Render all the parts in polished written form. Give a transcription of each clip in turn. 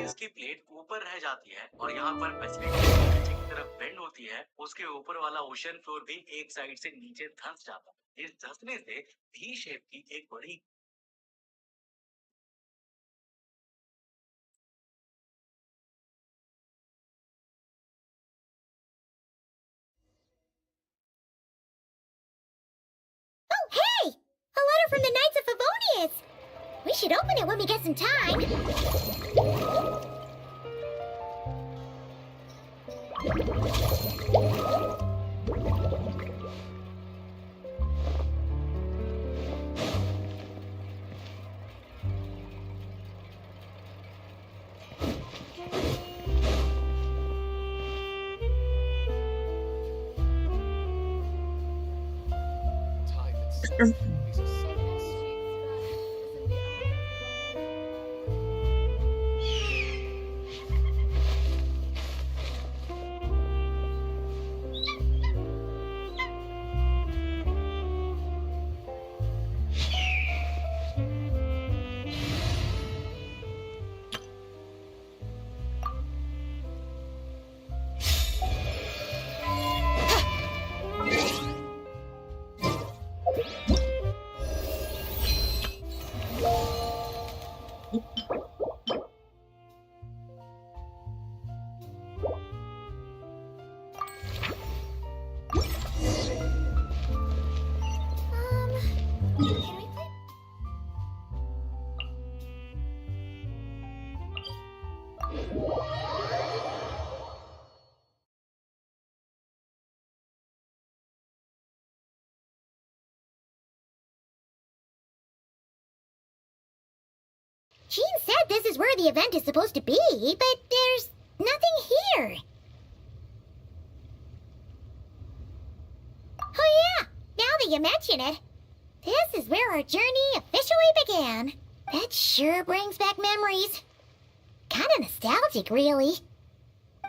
इसकी प्लेट ऊपर रह जाती है और यहाँ पर पैसिफिक नीचे की तरफ बेंड होती है, उसके ऊपर वाला ओशन फ्लोर भी एक साइड से नीचे धंस जाता है। इस धंसने से वी शेप की एक बड़ी Oh, hey! A letter from the Knights of Favonius! We should open it when we get some time. Jean said this is where the event is supposed to be, but there's nothing here. Oh yeah, now that you mention it, this is where our journey officially began. That sure brings back memories. Kinda nostalgic, really.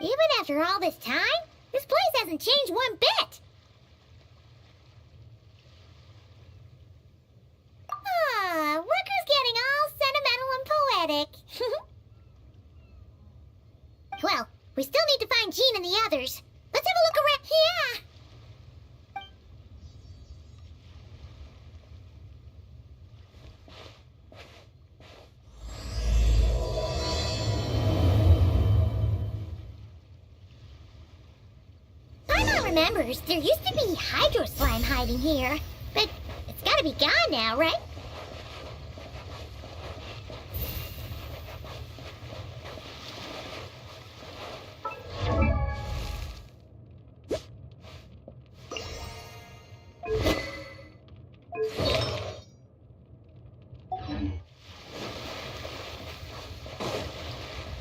Even after all this time, this place hasn't changed one bit. Worker's getting all sentimental and poetic. Well, we still need to find Jean and the others. Let's have a look around. Yeah. Paimon remembers there used to be hydro slime hiding here, but it's gotta be gone now, right?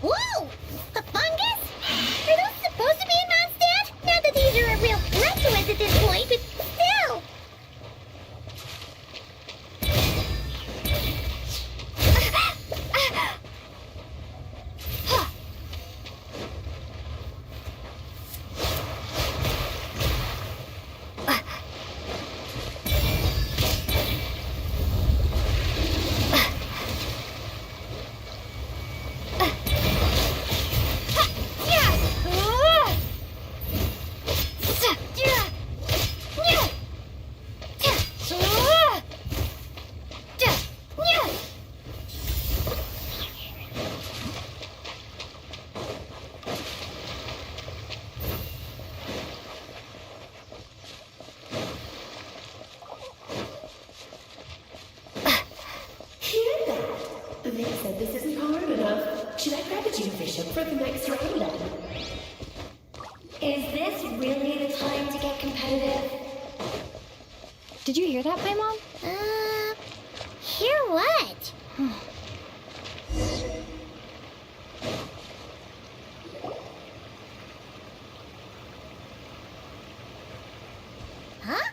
Whoa! A fungus? Are those supposed to be in Mondstadt? Not that these are a real threat to us at this point, but still! They said this isn't hard enough. Should I grab a Bishop for the next round then? Is this really the time to get competitive? Did you hear that, Paimon? Hear what? Huh?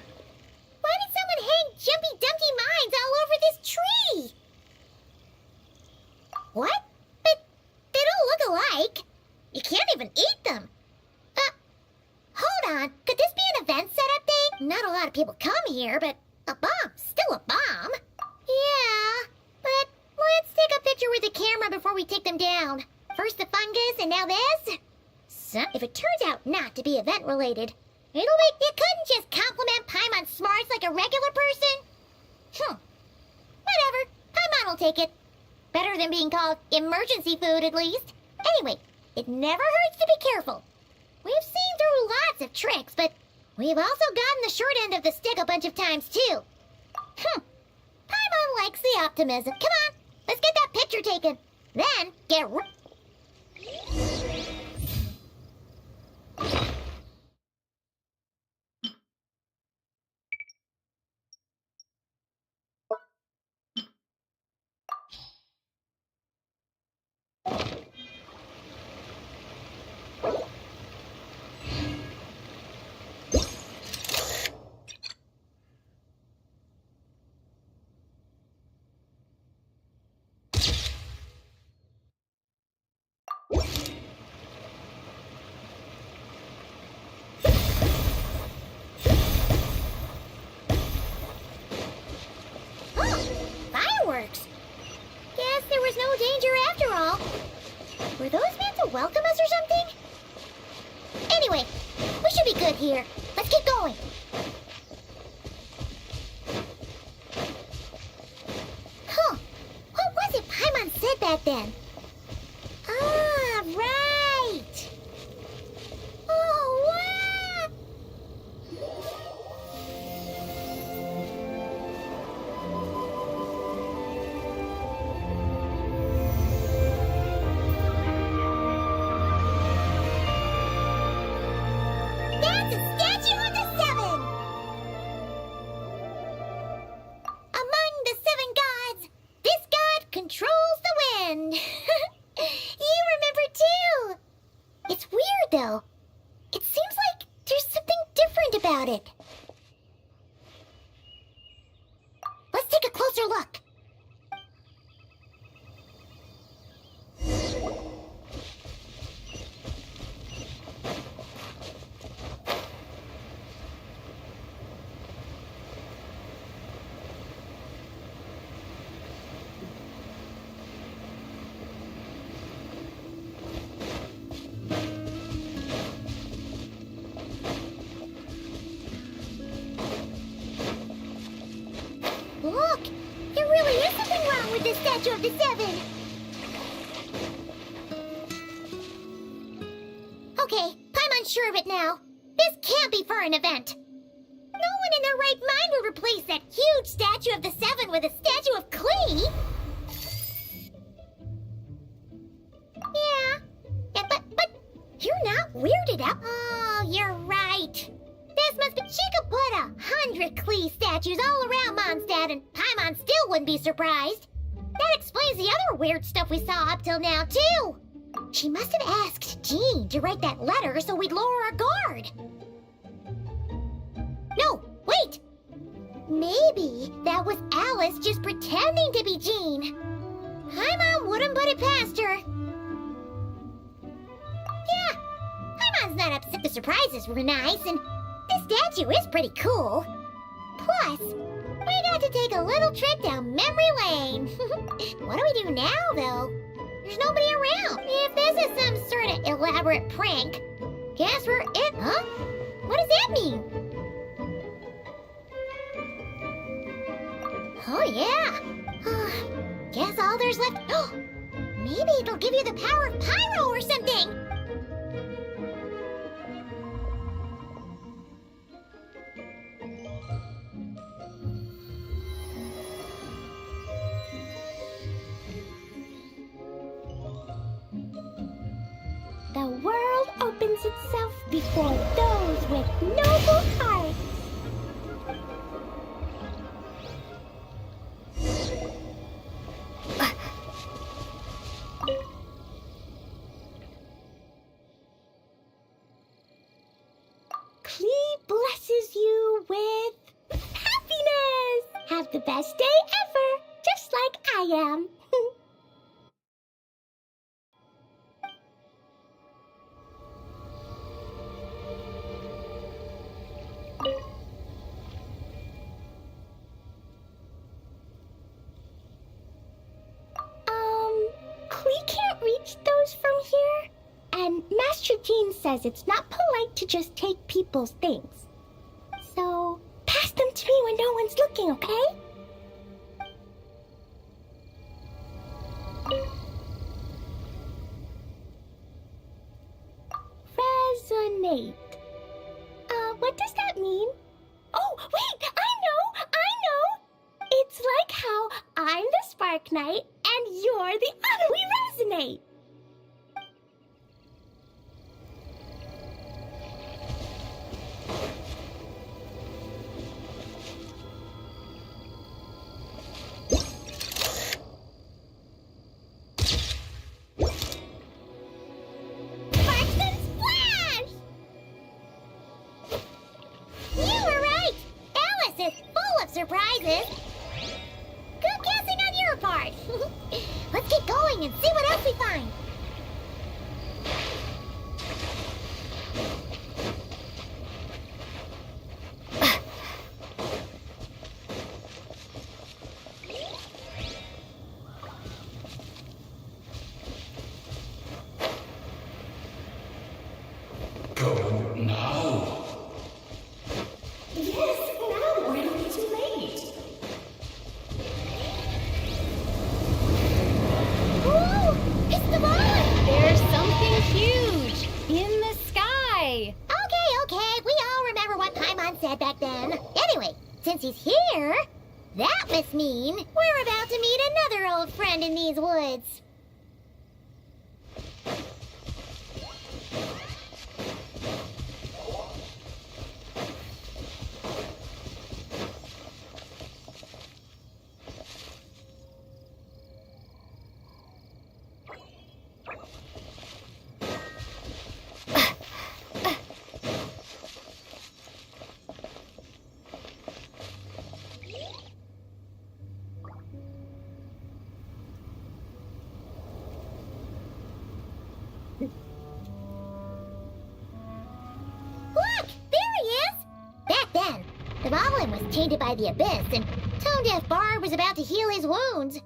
Why did someone hang Jumpy Dumpty mines all over this tree? What? But they don't look alike. You can't even eat them. Hold on. Could this be an event setup thing? Not a lot of people come here, but a bomb's still a bomb. Yeah, but let's take a picture with the camera before we take them down. First the fungus, and now this? So, if it turns out not to be event-related, it'll make you couldn't just compliment Paimon's smarts like a regular person? Whatever. Paimon will take it. Better than being called emergency food, at least. Anyway, it never hurts to be careful. We've seen through lots of tricks, but we've also gotten the short end of the stick a bunch of times, too. Paimon likes the optimism. Come on, let's get that picture taken. Then, get fireworks! Guess there was no danger after all. Were those meant to welcome us or something? Anyway, we should be good here. Let's get going. What was it Paimon said back then? Ah, right! Oh, wow! That's a statue of the seven! Among the seven gods, this god controls the wind. You remember too. It's weird though. It seems like there's something different about it. Let's take a closer look. Look! There really is something wrong with this statue of the seven! Okay, Paimon's sure of it now. This can't be for an event. No one in their right mind would replace that huge statue of the seven with a statue of Klee! Yeah, but you're not weirded out. Oh, you're right. This must be... She could put 100 Klee statues all around Mondstadt and Paimon still wouldn't be surprised. That explains the other weird stuff we saw up till now, too. She must have asked Jean to write that letter so we'd lower our guard. No, wait! Maybe that was Alice just pretending to be Jean. Paimon wouldn't put it past her. Yeah, Paimon's not upset. The surprises were nice, and this statue is pretty cool. Plus, we got to take a little trip down memory lane. What do we do now, though? There's nobody around. If this is some sort of elaborate prank, guess we're in. Huh? What does that mean? Oh, yeah. Guess all there's left. Maybe it'll give you the power of pyro or something. The world opens itself before those with noble hearts. Klee blesses you with happiness. Have the best day ever, just like I am. Klee can't reach those from Teacher Jean says it's not polite to just take people's things. So, pass them to me when no one's looking, okay? Resonate. What does that mean? Oh, wait, I know! It's like how I'm the Spark Knight and you're the other. We resonate. Surprises. Good guessing on your part. Let's get going and see what else we find. Go now. Yes, now or it'll be too late. Ooh, it's the ball! There's something huge in the sky. Okay, we all remember what Paimon said back then. Anyway, since he's here, that must mean we're about to meet another old friend in these woods. Look! There he is! Back then, the Ballin was tainted by the Abyss, and Tone-Deaf Bard was about to heal his wounds.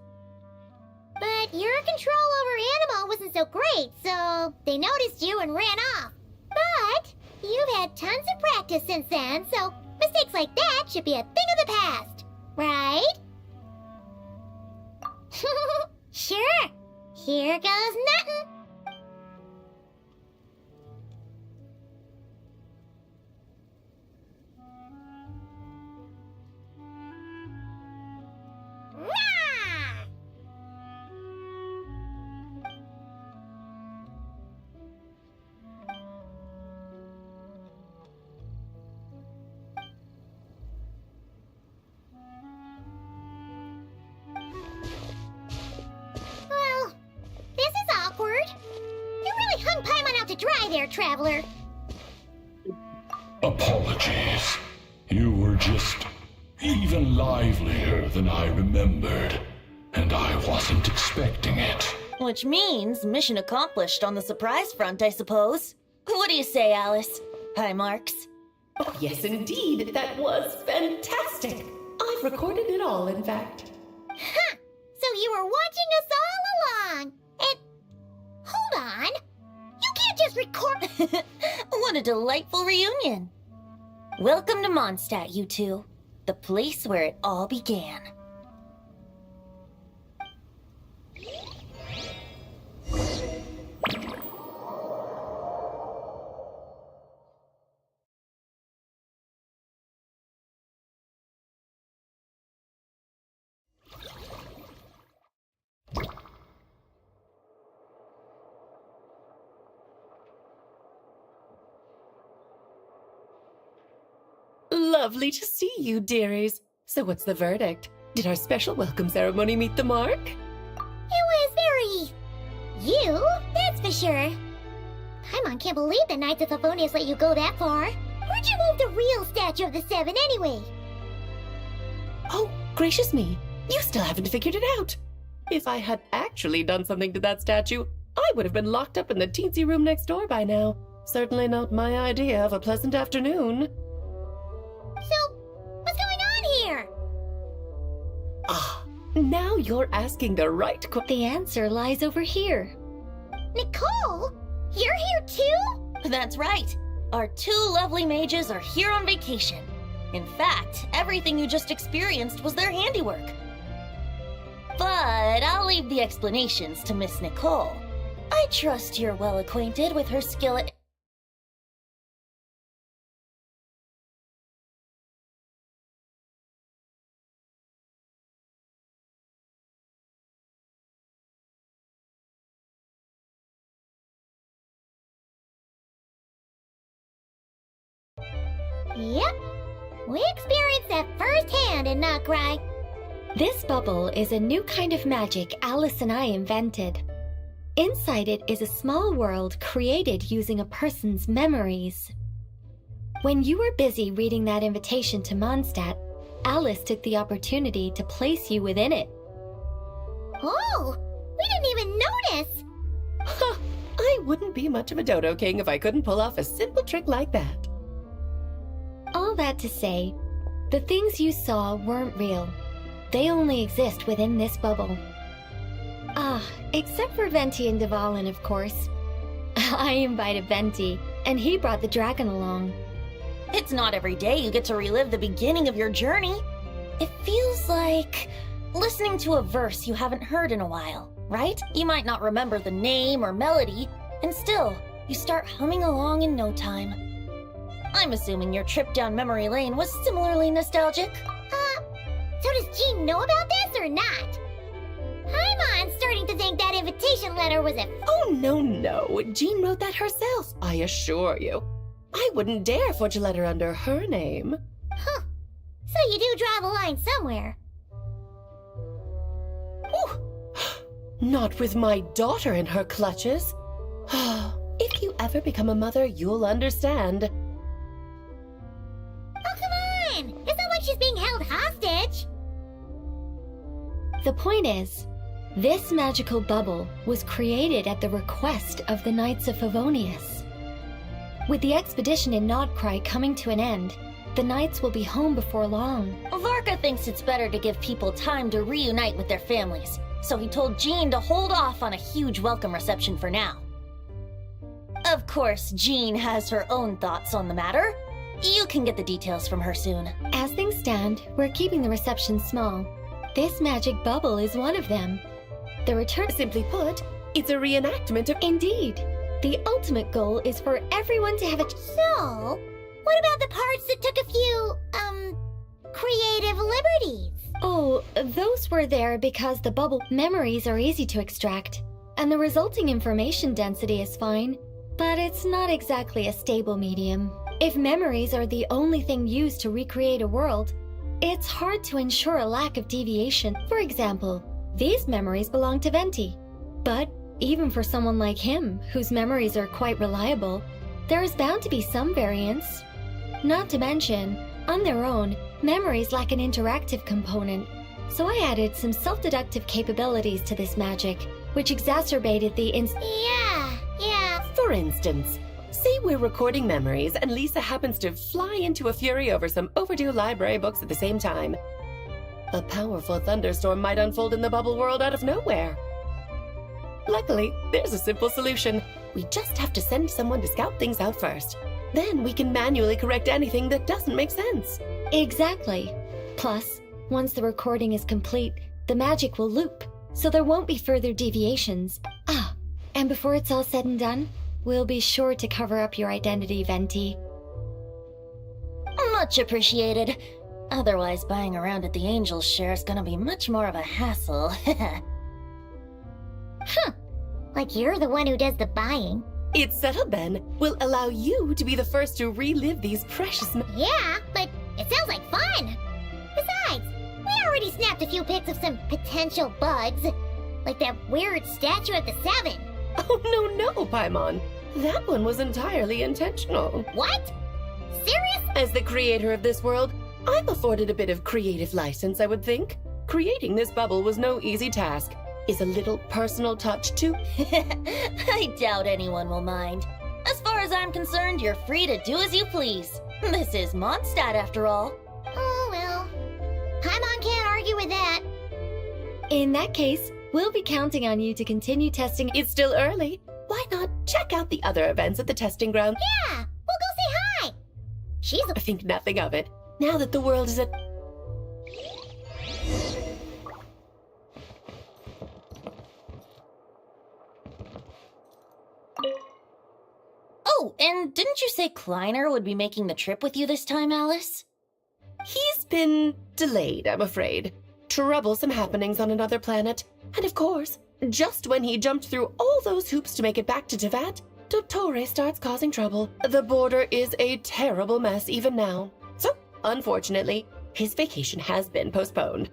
But your control over Animal wasn't so great, so they noticed you and ran off. But you've had tons of practice since then, so mistakes like that should be a thing of the past, right? Sure. Here goes nothing. Rah! Well, this is awkward. You really hung Paimon out to dry there, traveler. Apologies. You were just even livelier than I remembered, and I wasn't expecting it. Which means mission accomplished on the surprise front, I suppose. What do you say, Alice? High marks. Yes, indeed, that was fantastic. I've recorded it all, in fact. Huh! So you were watching us all along. And hold on. You can't just record. What a delightful reunion. Welcome to Mondstadt, you two. The place where it all began. Lovely to see you, dearies. So what's the verdict? Did our special welcome ceremony meet the mark? It was very... you, that's for sure. Paimon can't believe the Knights of Favonius let you go that far. Where'd you move the real statue of the Seven anyway? Oh, gracious me. You still haven't figured it out. If I had actually done something to that statue, I would have been locked up in the teensy room next door by now. Certainly not my idea of a pleasant afternoon. So, what's going on here? Ah, now you're asking the right The answer lies over here. Nicole? You're here too? That's right. Our two lovely mages are here on vacation. In fact, everything you just experienced was their handiwork. But I'll leave the explanations to Miss Nicole. I trust you're well acquainted with her skill at... Yep. We experienced that firsthand in Nocry. This bubble is a new kind of magic Alice and I invented. Inside it is a small world created using a person's memories. When you were busy reading that invitation to Mondstadt, Alice took the opportunity to place you within it. Oh, we didn't even notice. Huh, I wouldn't be much of a dodo king if I couldn't pull off a simple trick like that. All that to say, the things you saw weren't real. They only exist within this bubble. Ah, except for Venti and Dvalin, of course. I invited Venti, and he brought the dragon along. It's not every day you get to relive the beginning of your journey. It feels like listening to a verse you haven't heard in a while, right? You might not remember the name or melody, and still, you start humming along in no time. I'm assuming your trip down memory lane was similarly nostalgic. So does Jean know about this or not? I'm starting to think that invitation letter was a... Oh, no. Jean wrote that herself, I assure you. I wouldn't dare forge a letter under her name. Huh. So you do draw the line somewhere. Ooh. Not with my daughter in her clutches. If you ever become a mother, you'll understand. Oh, come on! It's not like she's being held hostage. The point is, this magical bubble was created at the request of the Knights of Favonius. With the expedition in Nodcry coming to an end, the Knights will be home before long. Varka thinks it's better to give people time to reunite with their families, so he told Jean to hold off on a huge welcome reception for now. Of course, Jean has her own thoughts on the matter. You can get the details from her soon. As things stand, we're keeping the reception small. This magic bubble is one of them. The return... Simply put, it's a reenactment of... Indeed. The ultimate goal is for everyone to have a... So, what about the parts that took a few, creative liberties? Oh, those were there because the bubble memories are easy to extract, and the resulting information density is fine, but it's not exactly a stable medium. If memories are the only thing used to recreate a world, it's hard to ensure a lack of deviation. For example, these memories belong to Venti. But even for someone like him, whose memories are quite reliable, there is bound to be some variance. Not to mention, on their own, memories lack an interactive component. So I added some self-deductive capabilities to this magic, which exacerbated the Yeah. For instance, say we're recording memories and Lisa happens to fly into a fury over some overdue library books at the same time. A powerful thunderstorm might unfold in the bubble world out of nowhere. Luckily, there's a simple solution. We just have to send someone to scout things out first. Then we can manually correct anything that doesn't make sense. Exactly. Plus, once the recording is complete, the magic will loop, so there won't be further deviations. Ah, and before it's all said and done, we'll be sure to cover up your identity, Venti. Much appreciated. Otherwise, buying around at the Angels share is gonna be much more of a hassle. Huh. Like you're the one who does the buying. It's settled then. We'll allow you to be the first to relive these precious Yeah, but it sounds like fun. Besides, we already snapped a few pics of some potential bugs. Like that weird statue at the 7. Oh, no, Paimon. That one was entirely intentional. What? Serious? As the creator of this world, I'm afforded a bit of creative license, I would think. Creating this bubble was no easy task. Is a little personal touch too? I doubt anyone will mind. As far as I'm concerned, you're free to do as you please. This is Mondstadt, after all. Oh, well. Paimon can't argue with that. In that case, we'll be counting on you to continue testing. It's still early. Why why not check out the other events at the testing ground? Yeah, we'll go say hi. She's I think nothing of it. Now that the world is at... Oh, and didn't you say Kleiner would be making the trip with you this time, Alice? He's been delayed, I'm afraid. Troublesome happenings on another planet. And of course, just when he jumped through all those hoops to make it back to Tevat, Dottore starts causing trouble. The border is a terrible mess even now. So, unfortunately, his vacation has been postponed.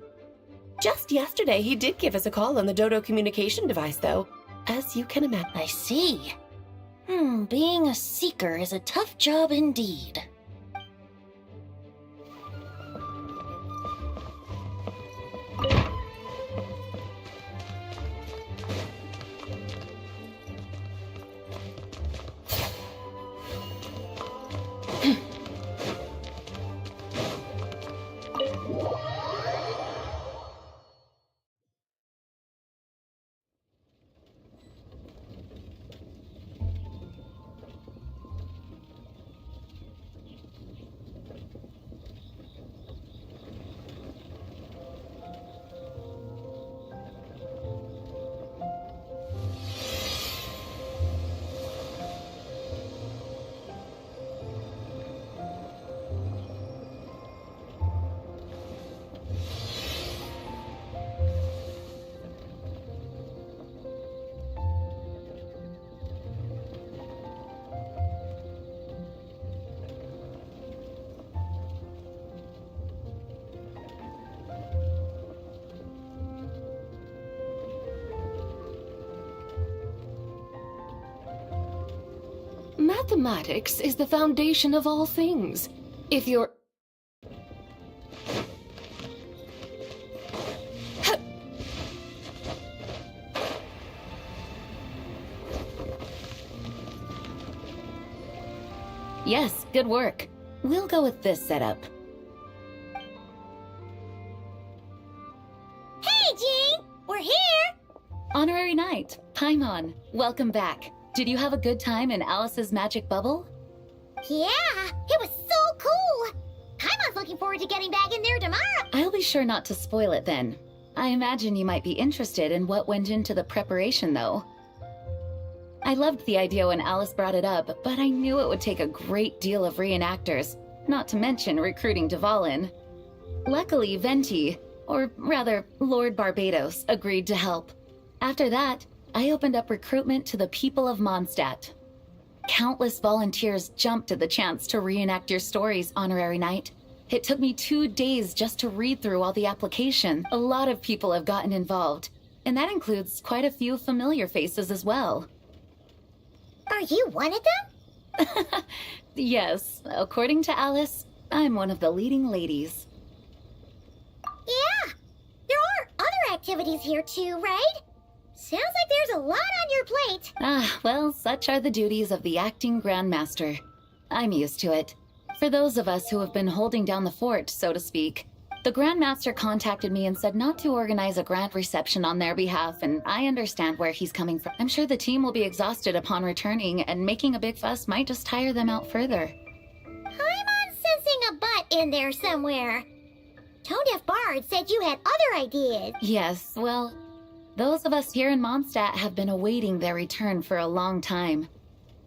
Just yesterday, he did give us a call on the Dodo communication device, though, as you can imagine. I see. Being a seeker is a tough job indeed. Mathematics is the foundation of all things. If you're... Yes, good work. We'll go with this setup. Hey, Jean! We're here! Honorary Knight, Paimon, welcome back. Did you have a good time in Alice's magic bubble? Yeah, it was so cool! Paimon's looking forward to getting back in there tomorrow! I'll be sure not to spoil it then. I imagine you might be interested in what went into the preparation, though. I loved the idea when Alice brought it up, but I knew it would take a great deal of reenactors, not to mention recruiting Dvalin. Luckily, Venti, or rather, Lord Barbados, agreed to help. After that, I opened up recruitment to the people of Mondstadt. Countless volunteers jumped at the chance to reenact your stories, Honorary Knight. It took me 2 days just to read through all the application. A lot of people have gotten involved, and that includes quite a few familiar faces as well. Are you one of them? Yes, according to Alice, I'm one of the leading ladies. Yeah, there are other activities here too, right? Sounds like there's a lot on your plate. Ah, well, such are the duties of the acting Grandmaster. I'm used to it. For those of us who have been holding down the fort, so to speak, the Grandmaster contacted me and said not to organize a grand reception on their behalf, and I understand where he's coming from. I'm sure the team will be exhausted upon returning, and making a big fuss might just tire them out further. I'm sensing a butt in there somewhere. Tone Deaf Bard said you had other ideas. Yes, well, those of us here in Mondstadt have been awaiting their return for a long time.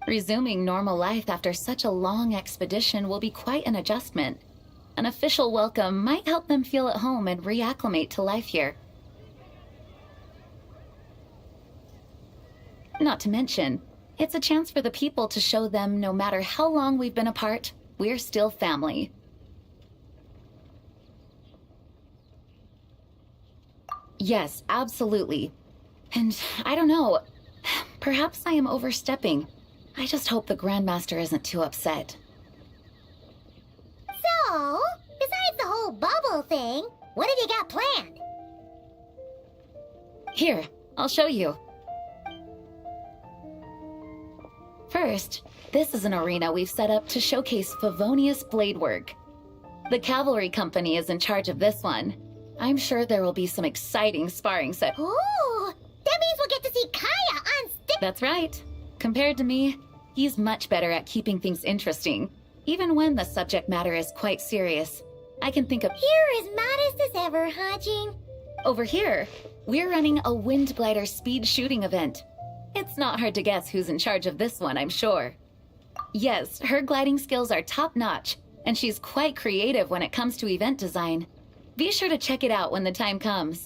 Resuming normal life after such a long expedition will be quite an adjustment. An official welcome might help them feel at home and reacclimate to life here. Not to mention, it's a chance for the people to show them no matter how long we've been apart, we're still family. Yes, absolutely. And I don't know, perhaps I am overstepping. I just hope the Grandmaster isn't too upset. So, besides the whole bubble thing, what have you got planned? Here, I'll show you. First, this is an arena we've set up to showcase Favonius blade work. The cavalry company is in charge of this one. I'm sure there will be some exciting sparring set. Ooh, that means we'll get to see Kaya on stick. That's right. Compared to me, he's much better at keeping things interesting, even when the subject matter is quite serious. I can think of... You're as modest as ever, huh, Jean? Over here, we're running a wind glider speed shooting event. It's not hard to guess who's in charge of this one, I'm sure. Yes, her gliding skills are top-notch, and she's quite creative when it comes to event design. Be sure to check it out when the time comes.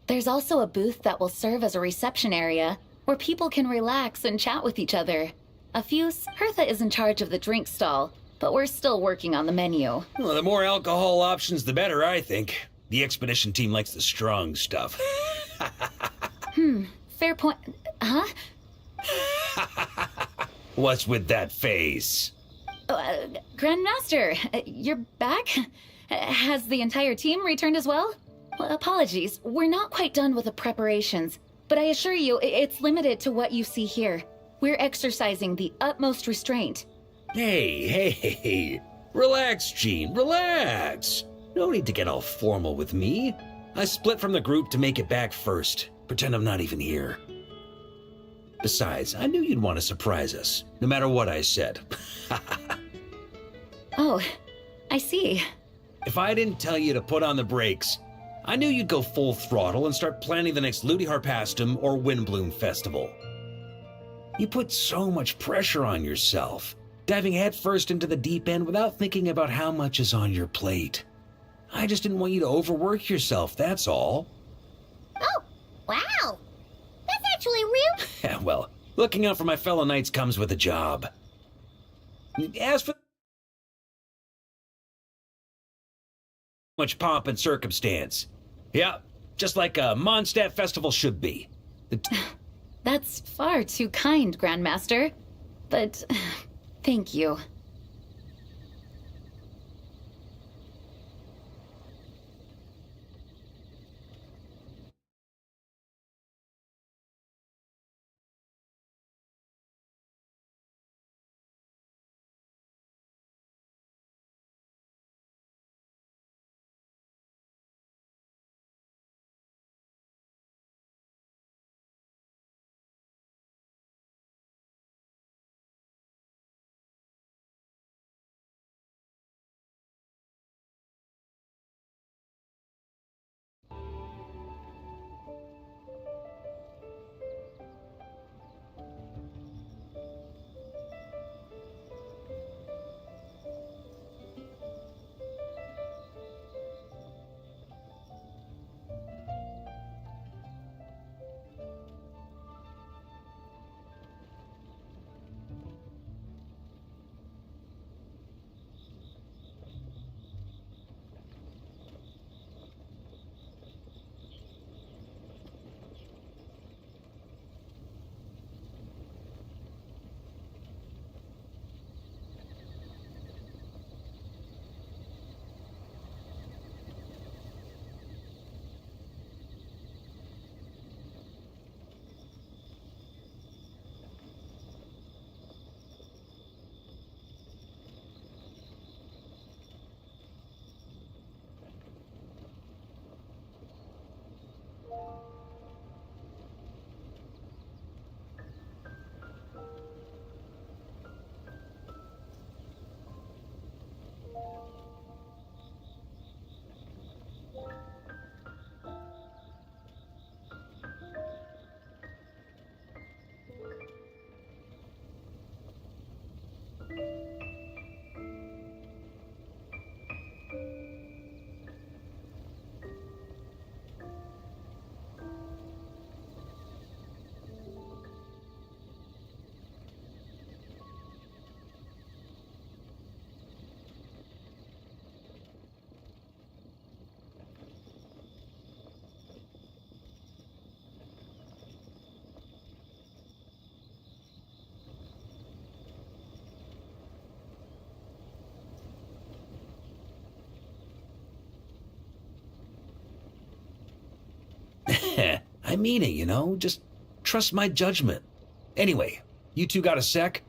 There's also a booth that will serve as a reception area where people can relax and chat with each other. Hertha is in charge of the drink stall, but we're still working on the menu. Well, the more alcohol options, the better, I think. The expedition team likes the strong stuff. Fair point. Huh? What's with that face? Grandmaster, you're back? Has the entire team returned as well? Apologies, we're not quite done with the preparations, but I assure you, it's limited to what you see here. We're exercising the utmost restraint. Hey. Relax, Jean, relax. No need to get all formal with me. I split from the group to make it back first. Pretend I'm not even here. Besides, I knew you'd want to surprise us, no matter what I said. Oh, I see. If I didn't tell you to put on the brakes, I knew you'd go full throttle and start planning the next Ludi Harpastum or Windbloom Festival. You put so much pressure on yourself, diving headfirst into the deep end without thinking about how much is on your plate. I just didn't want you to overwork yourself, that's all. Oh, wow. That's actually real. Well, looking out for my fellow knights comes with a job. As for much pomp and circumstance. Yeah, just like a Mondstadt festival should be. That's far too kind, Grandmaster. But thank you. I mean it, you know? Just trust my judgment. Anyway, you two got a sec?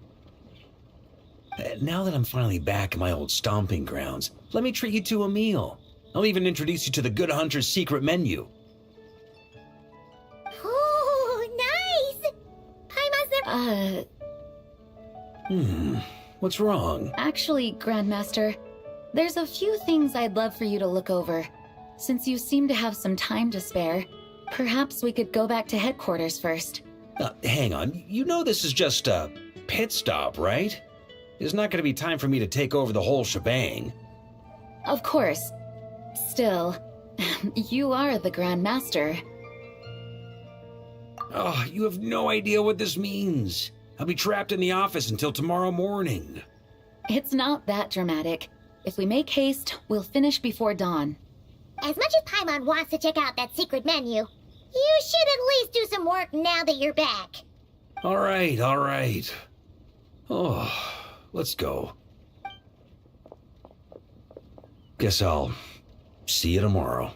Now that I'm finally back in my old stomping grounds, let me treat you to a meal. I'll even introduce you to the Good Hunter's secret menu. Oh, nice. What's wrong? Actually, Grandmaster, there's a few things I'd love for you to look over. Since you seem to have some time to spare, perhaps we could go back to headquarters first. Hang on. You know this is just a pit stop, right? There's not going to be time for me to take over the whole shebang. Of course. Still, you are the Grandmaster. Oh, you have no idea what this means. I'll be trapped in the office until tomorrow morning. It's not that dramatic. If we make haste, we'll finish before dawn. As much as Paimon wants to check out that secret menu, you should at least do some work now that you're back. All right, all right. Oh, let's go. Guess I'll see you tomorrow.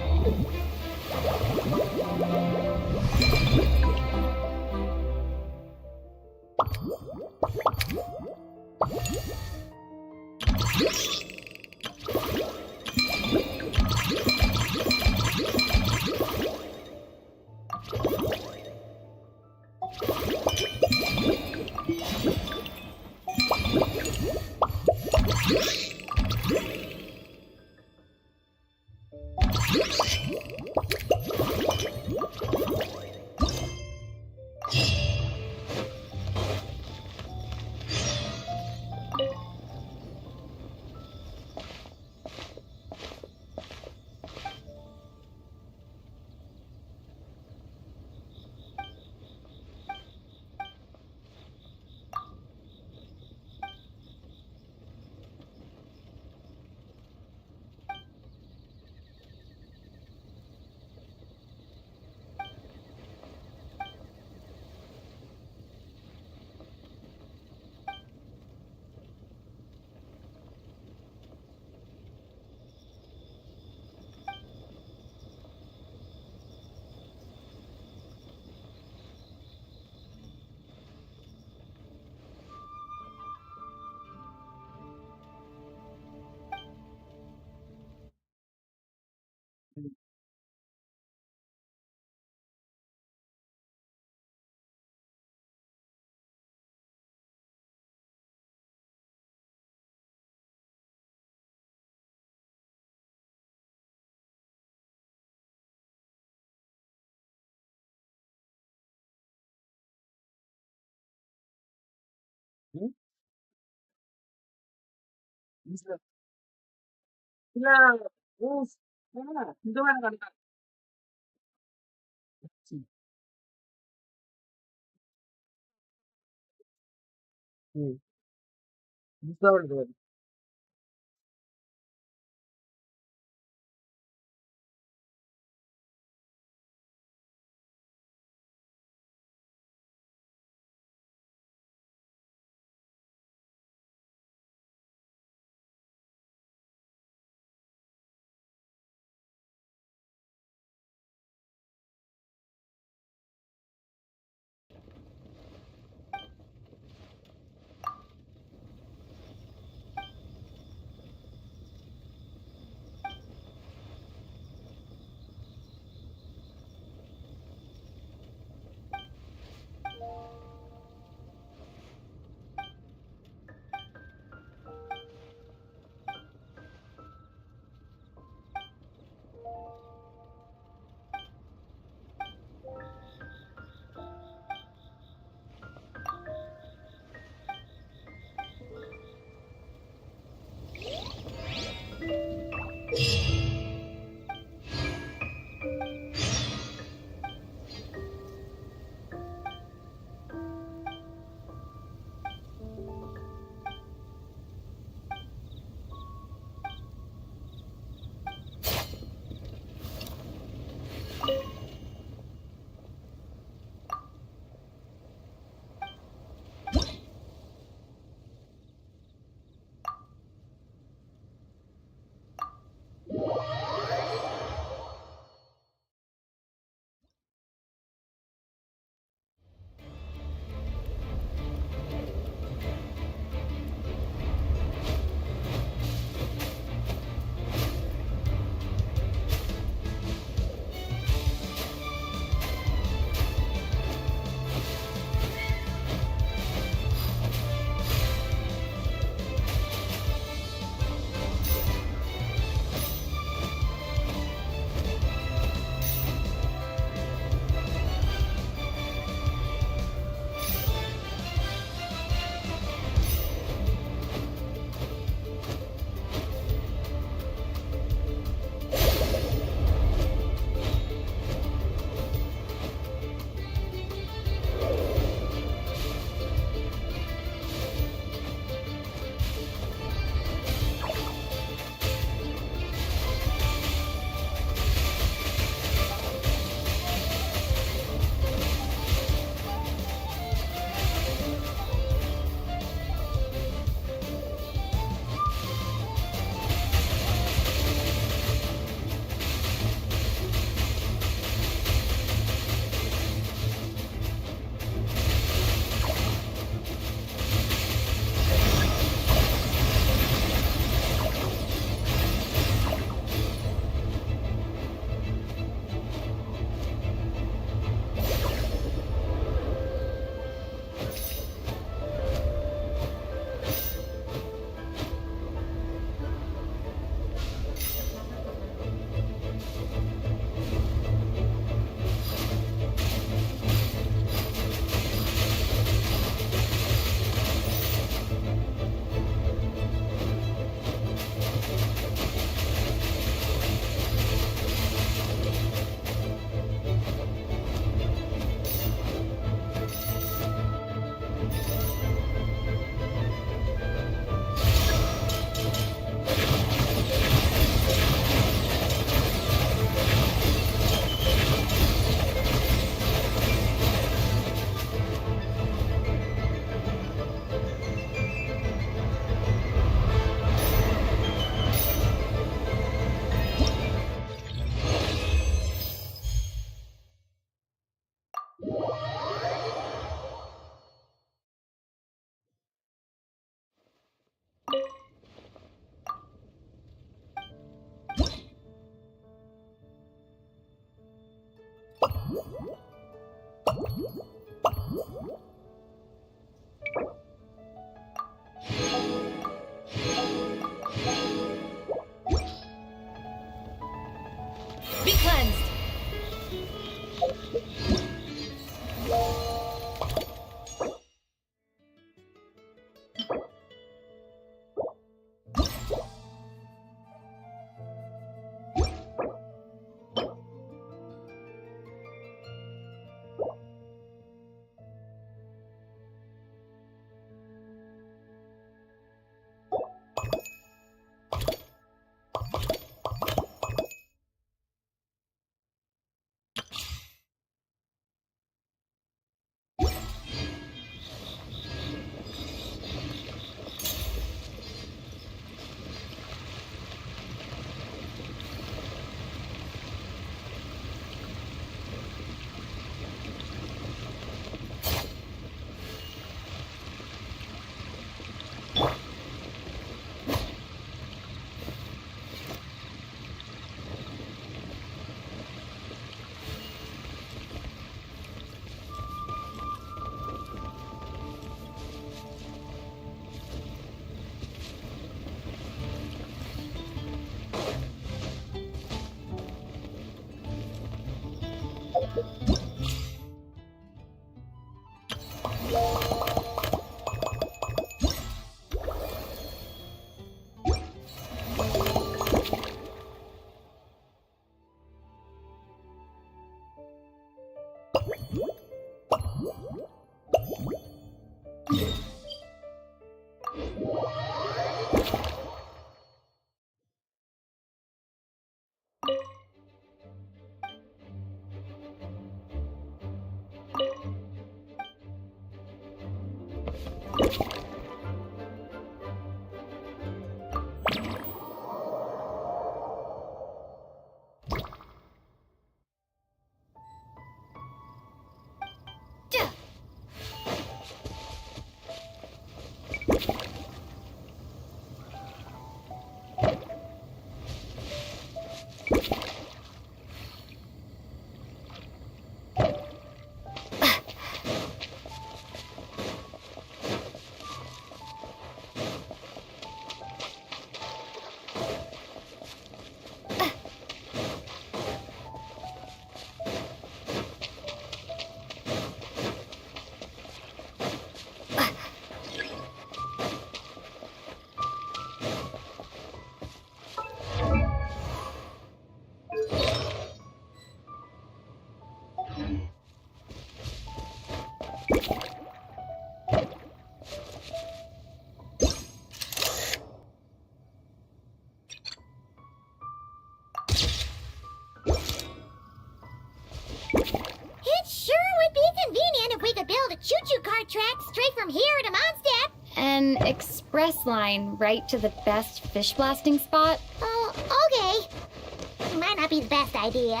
It sure would be convenient if we could build a choo-choo cart track straight from here to Mondstadt. An express line right to the best fish blasting spot? Oh, okay. Might not be the best idea.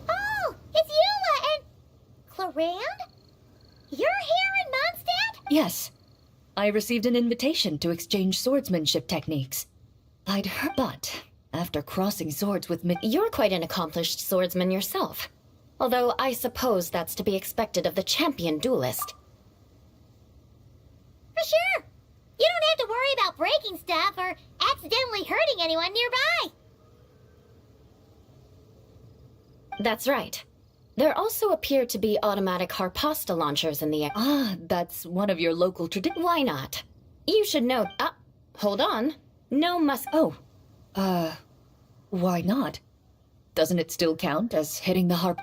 Oh, it's Eula and Clarand? You're here in Mondstadt? Yes. I received an invitation to exchange swordsmanship techniques. I'd heard, but after crossing swords with You're quite an accomplished swordsman yourself. Although I suppose that's to be expected of the champion duelist. For sure. You don't have to worry about breaking stuff or accidentally hurting anyone nearby. That's right. There also appear to be automatic harpasta launchers in the air. Ah, that's one of your local traditions. Why not? You should know. Hold on. No must. Oh, why not? Doesn't it still count as hitting the harp?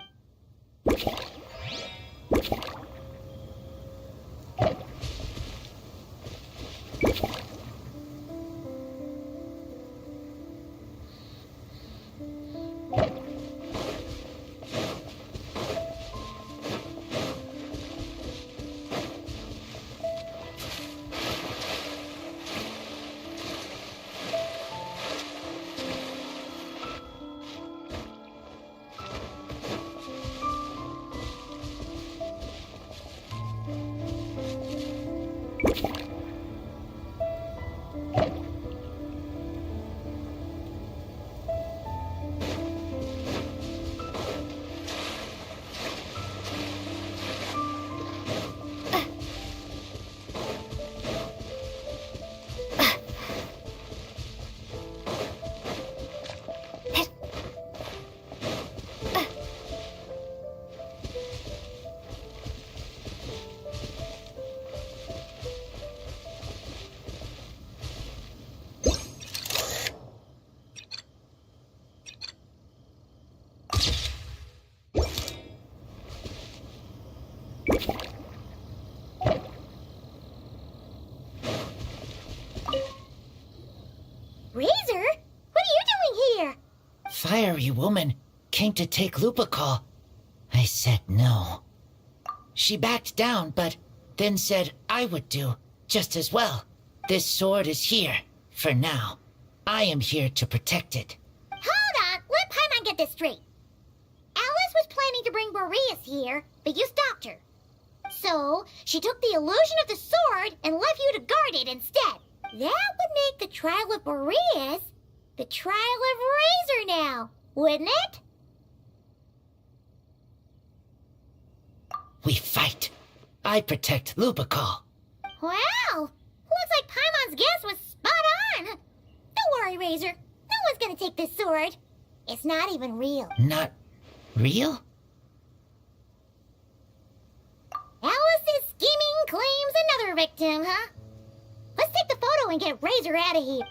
Razor? What are you doing here? Fiery woman came to take Lupical. I said no. She backed down, but then said I would do just as well. This sword is here, for now. I am here to protect it. Hold on, let Paimon get this straight. Alice was planning to bring Boreas here, but you stopped her. So, she took the illusion of the sword and left you to guard it instead. That would make the trial of Boreas the trial of Razor now, wouldn't it? We fight. I protect Lupical. Wow, looks like Paimon's guess was spot on. Don't worry, Razor. No was gonna take this sword. It's not even real. Not real? Alice's scheming claims another victim, huh? Let's take the photo and get Razor out of here.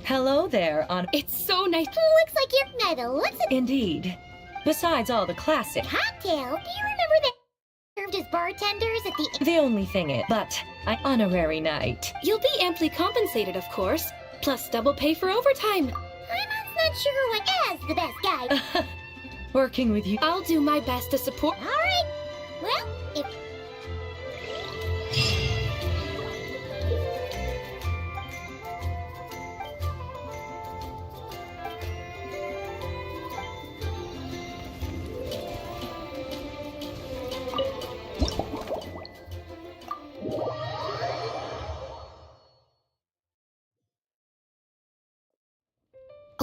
Hello there, It's so nice. Looks like you're by the looks of Indeed. Besides all the classic. cocktail. Do you remember that served as bartenders at the... The only thing is, but an honorary night. You'll be amply compensated, of course, plus double pay for overtime. I'm not sure what is the best guy. Working with you. I'll do my best to support. All right. Well, if...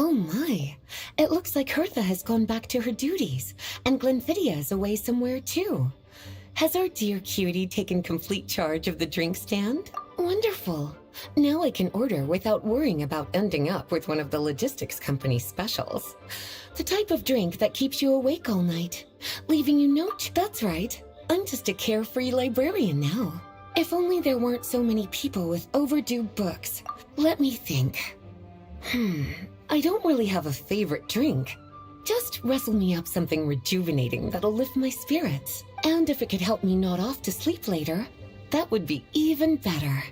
Oh my. It looks like Hertha has gone back to her duties, and Glenfidia is away somewhere too. Has our dear cutie taken complete charge of the drink stand? Wonderful. Now I can order without worrying about ending up with one of the logistics company's specials. The type of drink that keeps you awake all night, leaving you no... That's right. I'm just a carefree librarian now. If only there weren't so many people with overdue books. Let me think. I don't really have a favorite drink. Just wrestle me up something rejuvenating that'll lift my spirits. And if it could help me nod off to sleep later, that would be even better.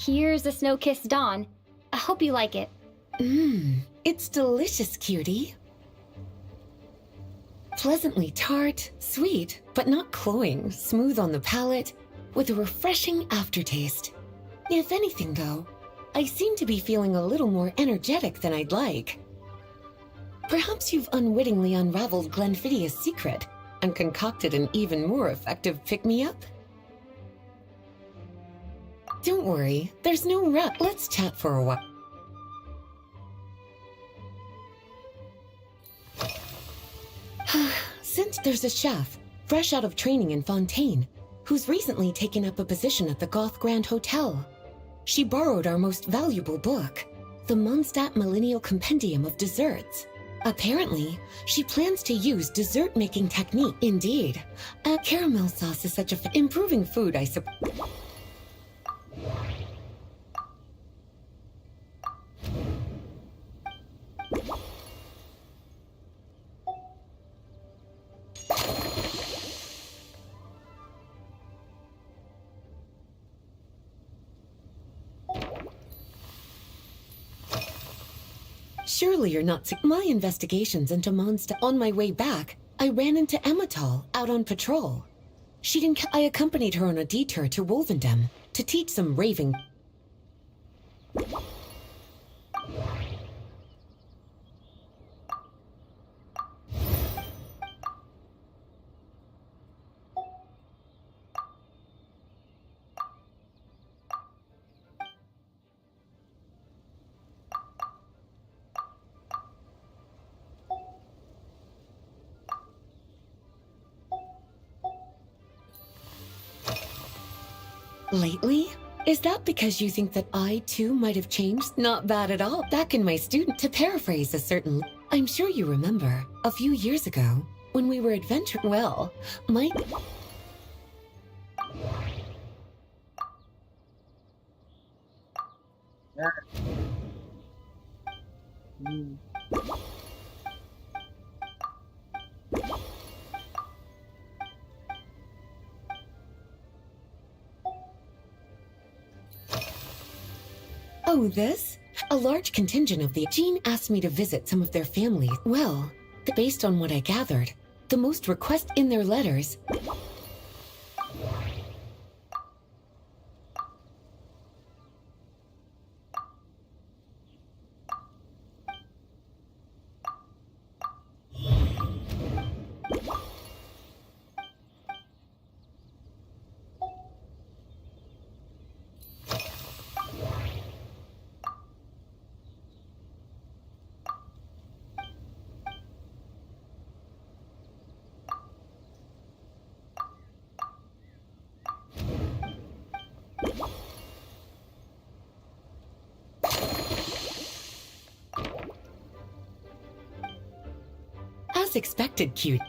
Here's a snow-kissed dawn. I hope you like it. It's delicious, cutie. Pleasantly tart, sweet, but not cloying, smooth on the palate, with a refreshing aftertaste. If anything, though, I seem to be feeling a little more energetic than I'd like. Perhaps you've unwittingly unraveled Glenfiddia's secret and concocted an even more effective pick-me-up? Don't worry, there's no rush. Let's chat for a while. Since there's a chef, fresh out of training in Fontaine, who's recently taken up a position at the Goth Grand Hotel. She borrowed our most valuable book, the Mondstadt Millennial Compendium of Desserts. Apparently, she plans to use dessert-making technique. Indeed, a caramel sauce is such a improving food, I suppose. Surely you're not sick. My investigations into Mondstadt. On my way back, I ran into Emmetall out on patrol. She didn't. I accompanied her on a detour to Wolvendem to teach some raving. Lately? Is that because you think that I, too, might have changed? Not bad at all. Back in my student, to paraphrase a certain... I'm sure you remember, a few years ago, when we were adventuring... Well, my... Oh, this? A large contingent of the... Jean asked me to visit some of their families. Well, based on what I gathered, the most request in their letters... As expected, cute.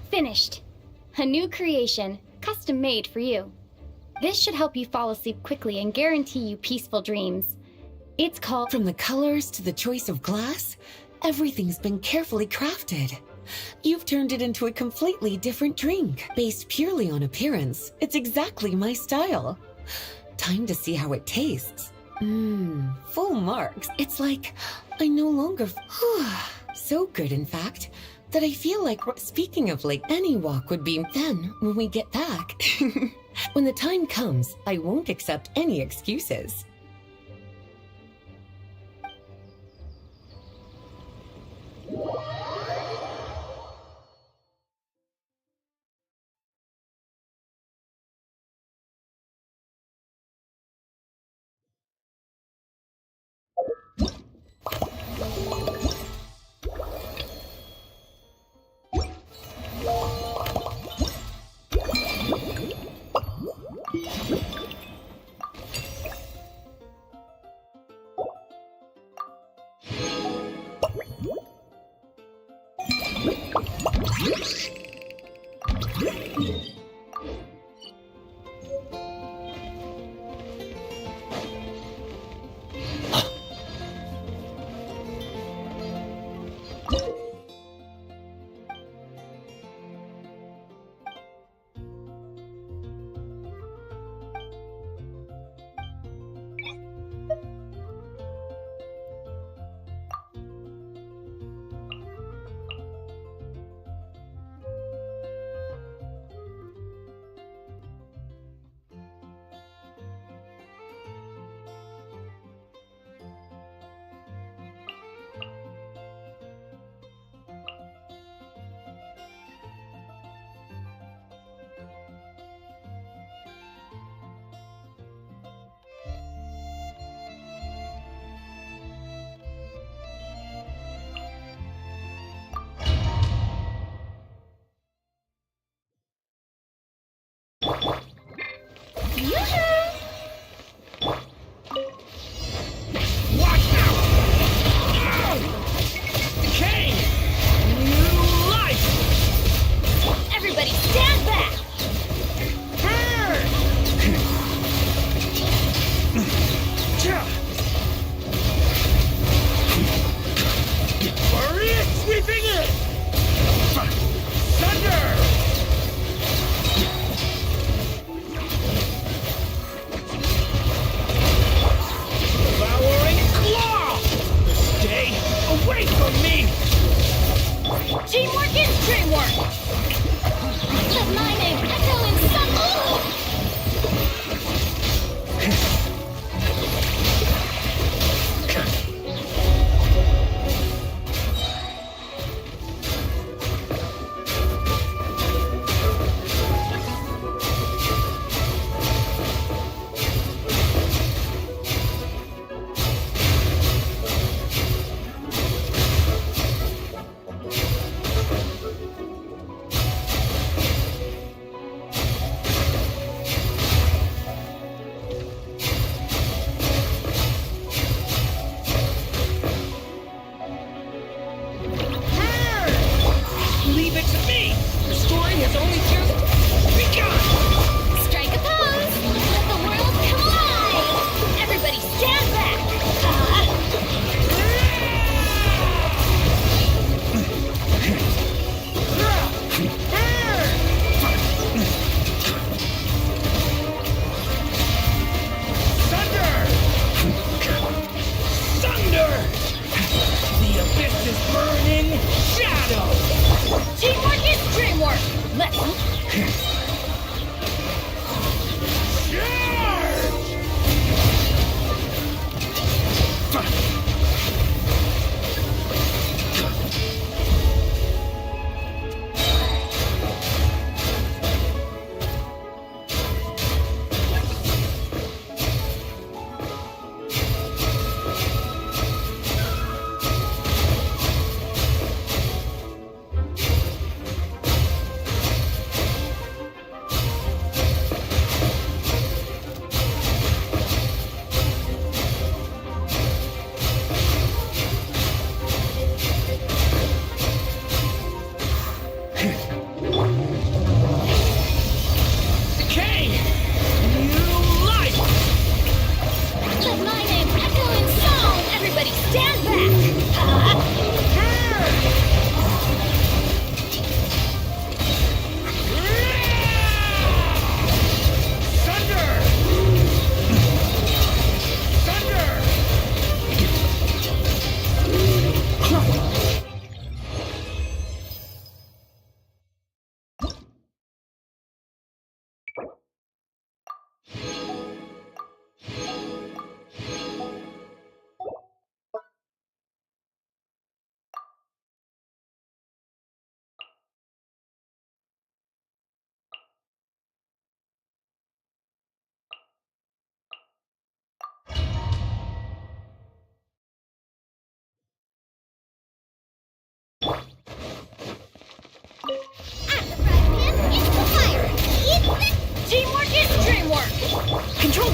Finished. A new creation, custom made for you. This should help you fall asleep quickly and guarantee you peaceful dreams. It's called... From the colors to the choice of glass, everything's been carefully crafted. You've turned it into a completely different drink, based purely on appearance. It's exactly my style. Time to see how it tastes. Full marks. It's like I no longer... so good, in fact, that I feel like... Speaking of like any walk would be... Then, when we get back... When the time comes, I won't accept any excuses.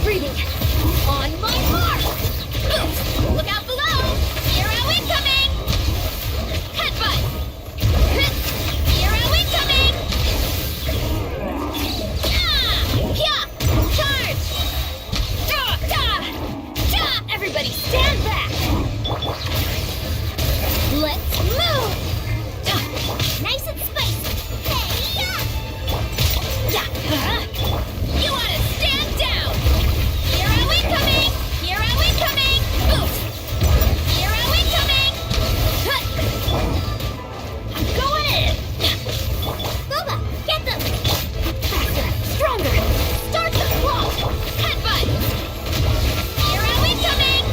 breathing. On my mark! Look out below! Hero incoming! Headbutt! Hero incoming! Charge! Everybody stand back! Let's move! Nice and spicy! You want to stand down! Hero incoming! Hero incoming! Hero incoming! I'm going in! Boba, get them! Faster! Stronger! Start the clock! Headbutt! Hero incoming!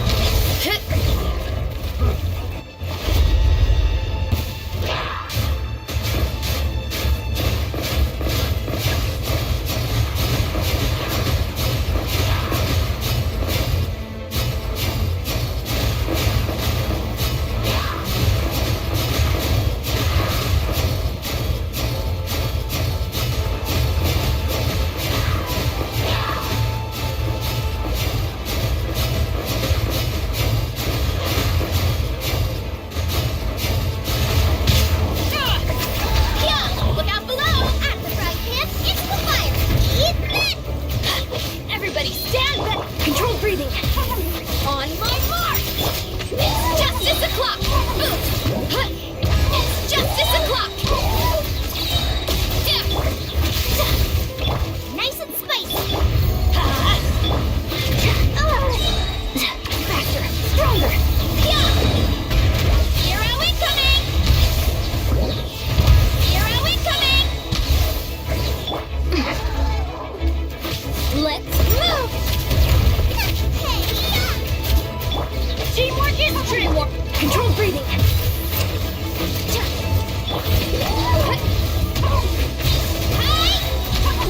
Look out below! At the frying pan, into the fire! Eat it! Everybody stand back! Controlled breathing! On my mark! It's justice o'clock! It's justice o'clock! Nice and spicy! Faster! Stronger! Hero incoming! Hero incoming! Let's move! Teamwork is dreamwork! Controlled breathing!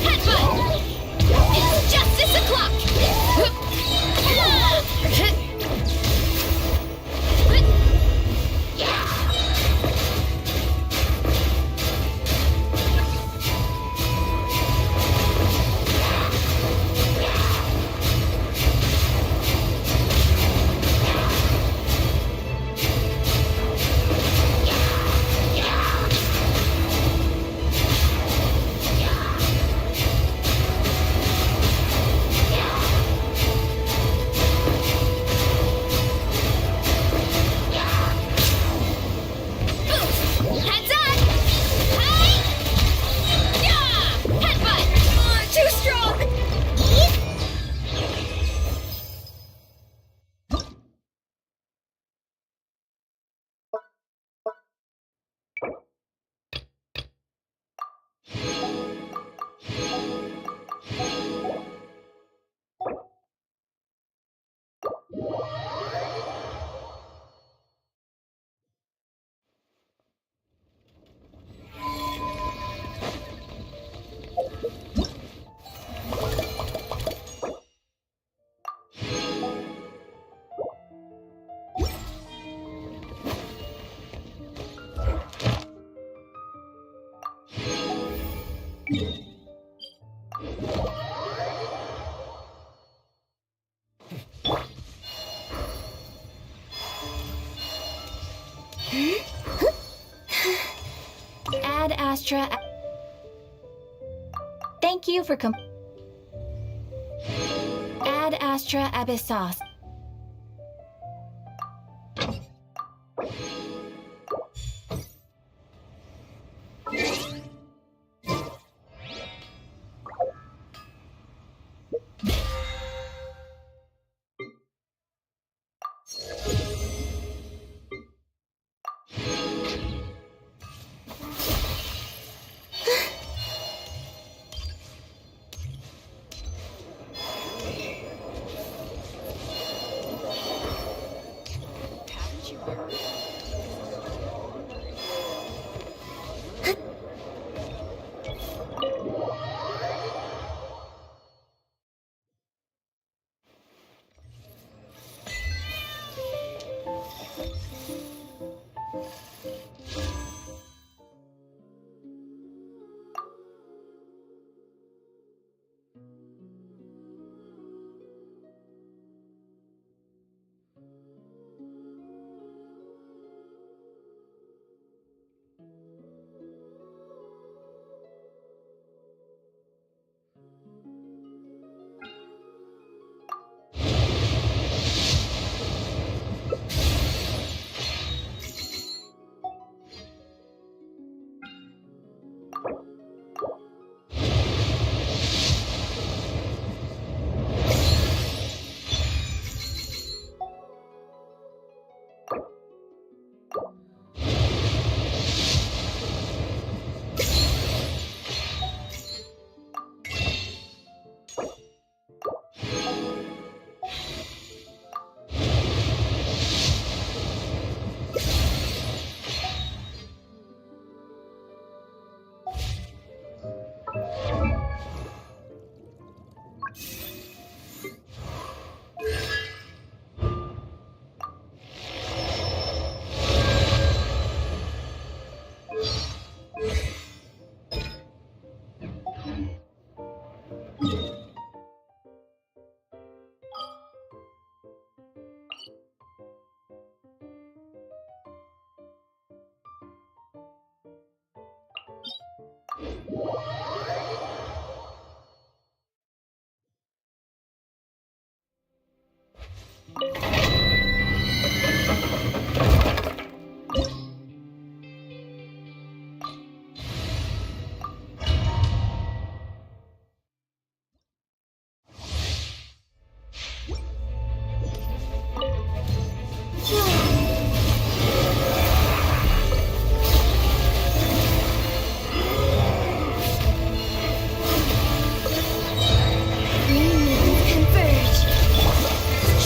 Headbutt! It's justice o'clock! Heads up! Hey! Headbutt! Too strong! Ad Astra. Thank you for Ad Astra Abyssos.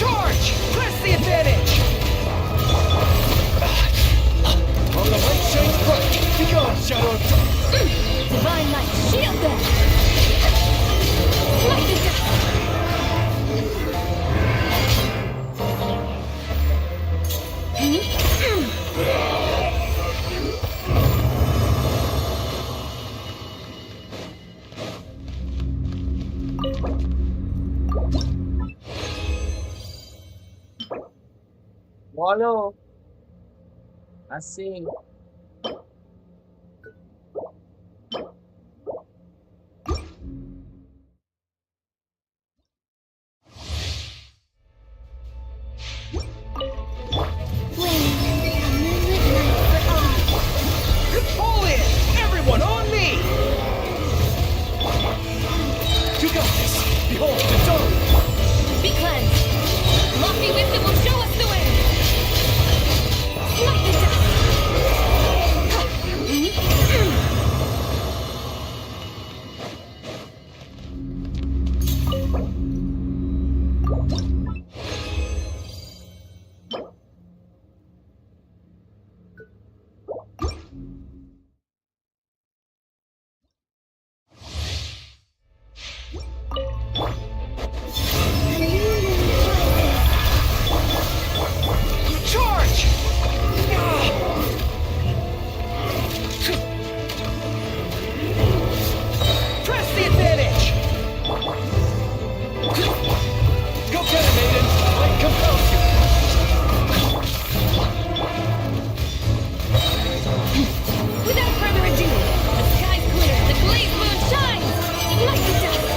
Charge! Press the advantage! On the right side front! Be gone, Shadow of Divine Light, shield them! Light the death! Follow. Assim. Pull in! Everyone on me! You got this! Behold, it's over! Be cleansed! Lofty wisdom will show us the way! Light the death! Charge! Press the advantage! Go get it, maiden! Light compels you! Without further ado, the sky's clear, the blaze moon shines! Light the death!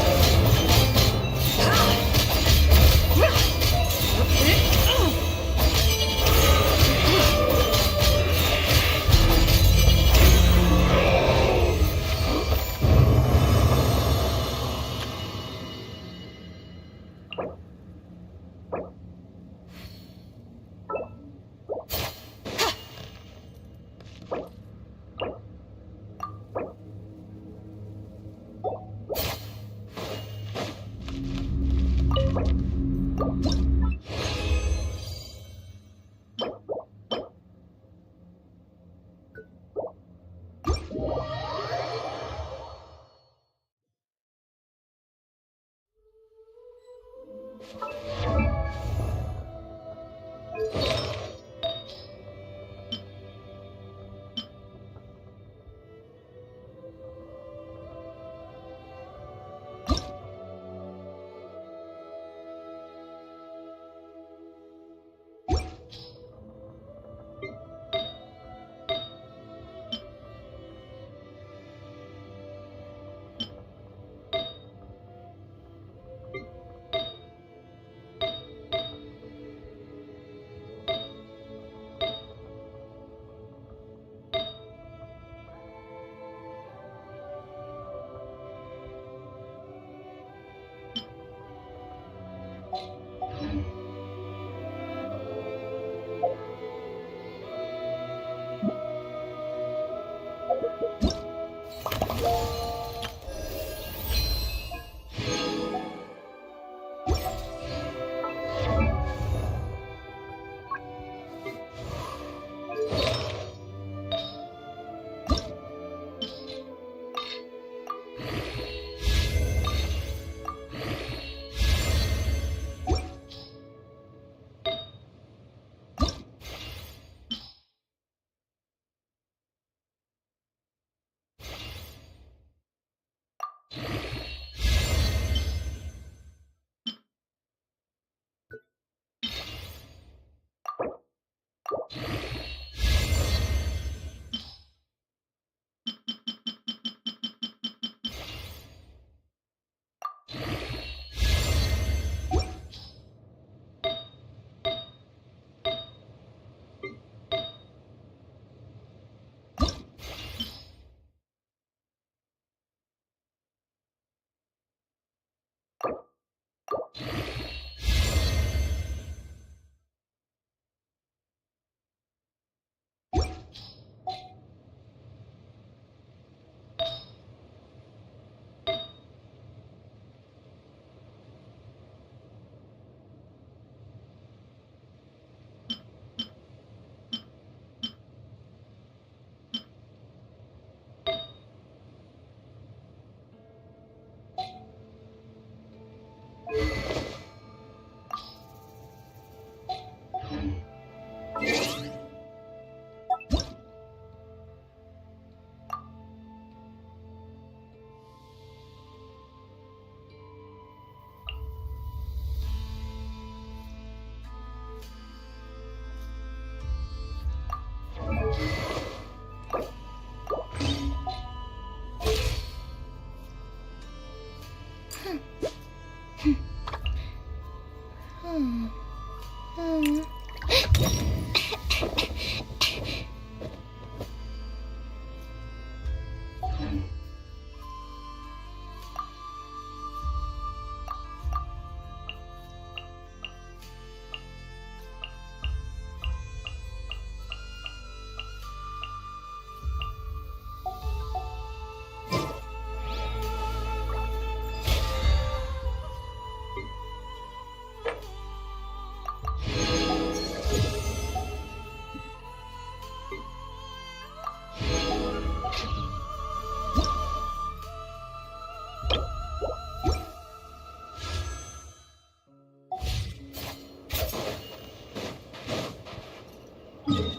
you